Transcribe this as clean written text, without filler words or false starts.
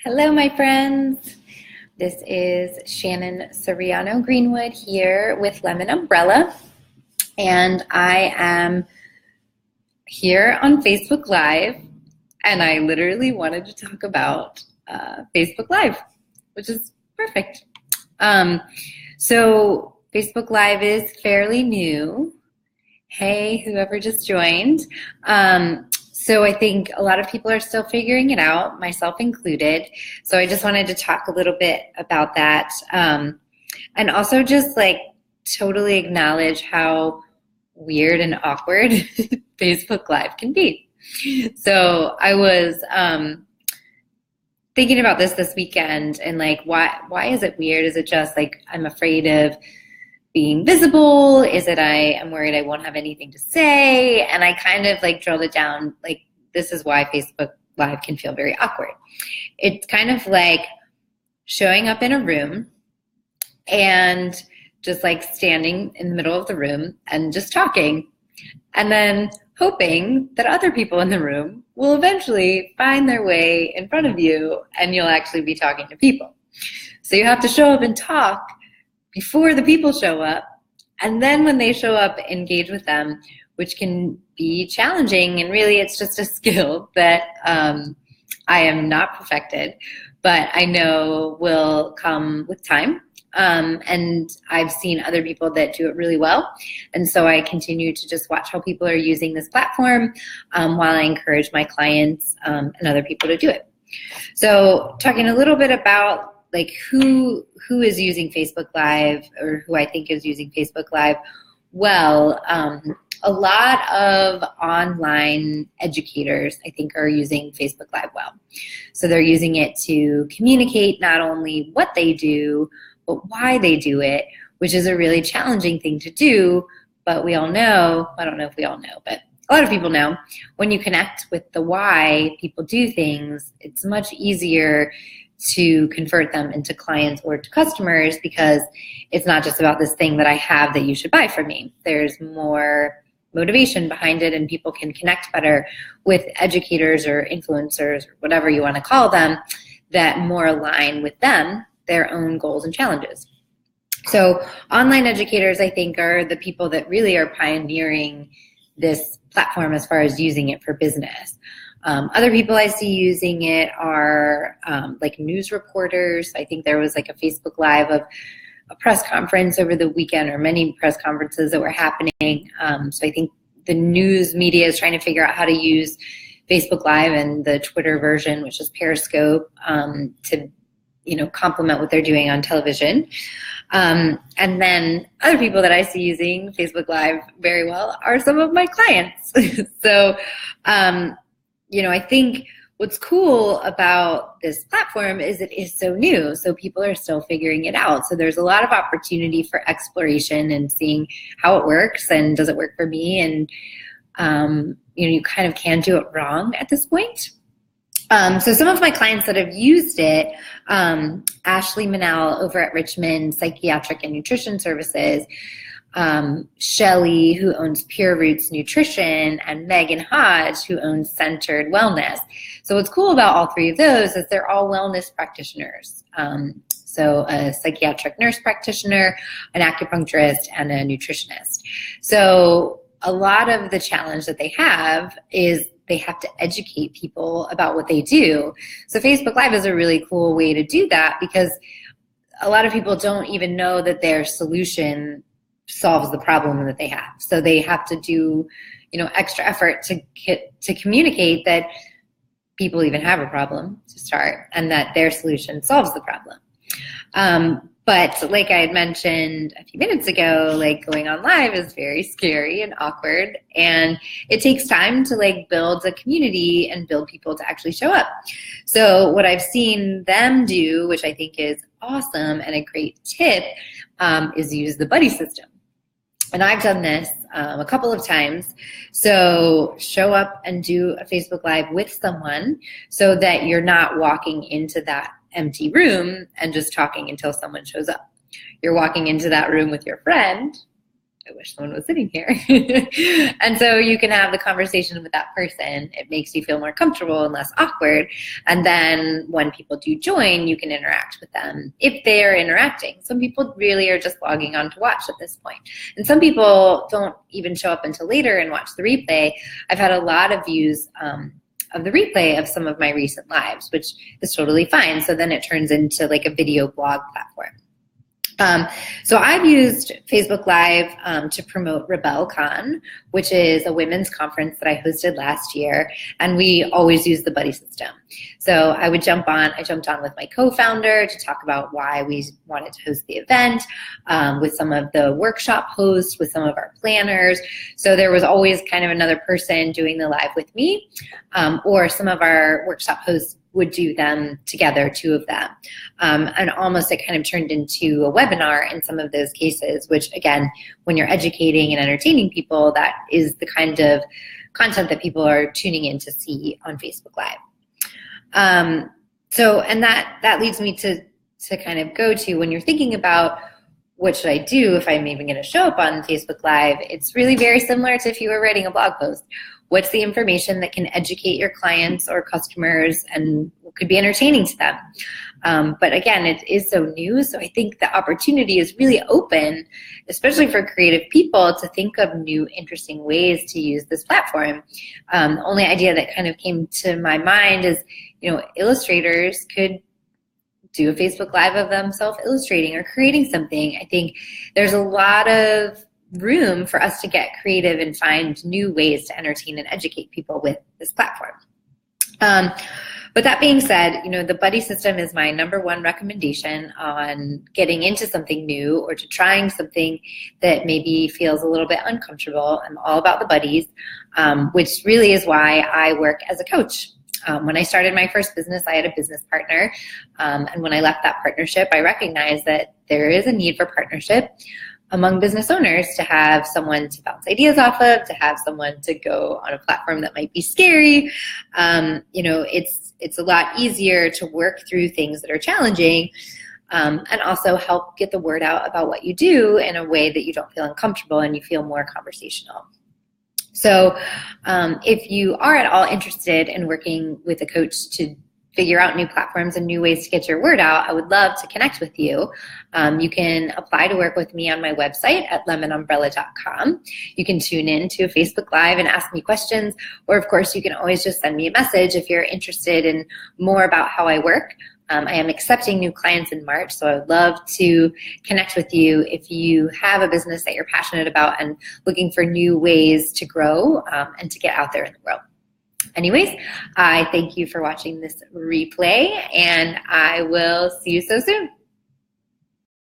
Hello, my friends. This is Shannon Soriano Greenwood here with Lemon Umbrella, and I am here on Facebook Live, and I literally wanted to talk about Facebook Live, which is perfect. So Facebook Live is fairly new. Hey, whoever just joined. So I think a lot of people are still figuring it out, myself included. So I just wanted to talk a little bit about that. And also just like totally acknowledge how weird and awkward Facebook Live can be. So I was thinking about this weekend and like, why is it weird? Is it just like I'm afraid of being visible? Is it I am worried I won't have anything to say? And I kind of like drilled it down, like this is why Facebook Live can feel very awkward. It's kind of like showing up in a room and just like standing in the middle of the room and just talking, and then hoping that other people in the room will eventually find their way in front of you and you'll actually be talking to people. So you have to show up and talk before the people show up, and then when they show up, engage with them, which can be challenging, and really it's just a skill that I am not perfected, but I know will come with time. And I've seen other people that do it really well, and so I continue to just watch how people are using this platform while I encourage my clients and other people to do it. So talking a little bit about like who is using Facebook Live, or who I think is using Facebook Live well. A lot of online educators, I think, are using Facebook Live well. So they're using it to communicate not only what they do, but why they do it, which is a really challenging thing to do. But we all know, I don't know if we all know, but a lot of people know, when you connect with the why people do things, it's much easier to convert them into clients or to customers, because it's not just about this thing that I have that you should buy from me. There's more motivation behind it, and people can connect better with educators or influencers or whatever you want to call them that more align with them, their own goals and challenges. So online educators, I think, are the people that really are pioneering this platform as far as using it for business. Other people I see using it are like news reporters. I think there was like a Facebook Live of a press conference over the weekend, or many press conferences that were happening. So I think the news media is trying to figure out how to use Facebook Live and the Twitter version, which is Periscope, to complement what they're doing on television. And then other people that I see using Facebook Live very well are some of my clients. So I think what's cool about this platform is it is so new, so people are still figuring it out. So there's a lot of opportunity for exploration and seeing how it works, and does it work for me? And you kind of can do it wrong at this point. So some of my clients that have used it, Ashley Manal over at Richmond Psychiatric and Nutrition Services, Shelly, who owns Pure Roots Nutrition, and Megan Hodge, who owns Centered Wellness. So what's cool about all three of those is they're all wellness practitioners. So a psychiatric nurse practitioner, an acupuncturist, and a nutritionist. So a lot of the challenge that they have is they have to educate people about what they do. So Facebook Live is a really cool way to do that, because a lot of people don't even know that their solution solves the problem that they have. So they have to do, extra effort to communicate that people even have a problem to start, and that their solution solves the problem. But like I had mentioned a few minutes ago, like going on live is very scary and awkward, and it takes time to like build a community and build people to actually show up. So what I've seen them do, which I think is awesome and a great tip, is use the buddy system. And I've done this a couple of times. So show up and do a Facebook Live with someone, so that you're not walking into that empty room and just talking until someone shows up. You're walking into that room with your friend, I wish someone was sitting here. And so you can have the conversation with that person. It makes you feel more comfortable and less awkward. And then when people do join, you can interact with them if they are interacting. Some people really are just logging on to watch at this point. And some people don't even show up until later and watch the replay. I've had a lot of views of the replay of some of my recent lives, which is totally fine. So then it turns into like a video blog platform. So I've used Facebook Live to promote RebelCon, which is a women's conference that I hosted last year, and we always use the buddy system. So I jumped on with my co-founder to talk about why we wanted to host the event, with some of the workshop hosts, with some of our planners. So there was always kind of another person doing the live with me, or some of our workshop hosts would do them together, two of them. And almost it kind of turned into a webinar in some of those cases, which again, when you're educating and entertaining people, that is the kind of content that people are tuning in to see on Facebook Live. And that leads me to kind of go to, when you're thinking about what should I do if I'm even going to show up on Facebook Live, it's really very similar to if you were writing a blog post. What's the information that can educate your clients or customers and could be entertaining to them? But again, it is so new, so I think the opportunity is really open, especially for creative people, to think of new, interesting ways to use this platform. The only idea that kind of came to my mind is, illustrators could do a Facebook Live of themselves illustrating or creating something. I think there's a lot of room for us to get creative and find new ways to entertain and educate people with this platform. But that being said, the buddy system is my number one recommendation on getting into something new or to trying something that maybe feels a little bit uncomfortable. I'm all about the buddies, which really is why I work as a coach. When I started my first business, I had a business partner. And when I left that partnership, I recognized that there is a need for partnership among business owners, to have someone to bounce ideas off of, to have someone to go on a platform that might be scary. It's a lot easier to work through things that are challenging, and also help get the word out about what you do in a way that you don't feel uncomfortable and you feel more conversational. So if you are at all interested in working with a coach to figure out new platforms and new ways to get your word out, I would love to connect with you. You can apply to work with me on my website at lemonumbrella.com. You can tune in to a Facebook Live and ask me questions, or of course you can always just send me a message if you're interested in more about how I work. I am accepting new clients in March, so I would love to connect with you if you have a business that you're passionate about and looking for new ways to grow and to get out there in the world. Anyways, I thank you for watching this replay, and I will see you so soon.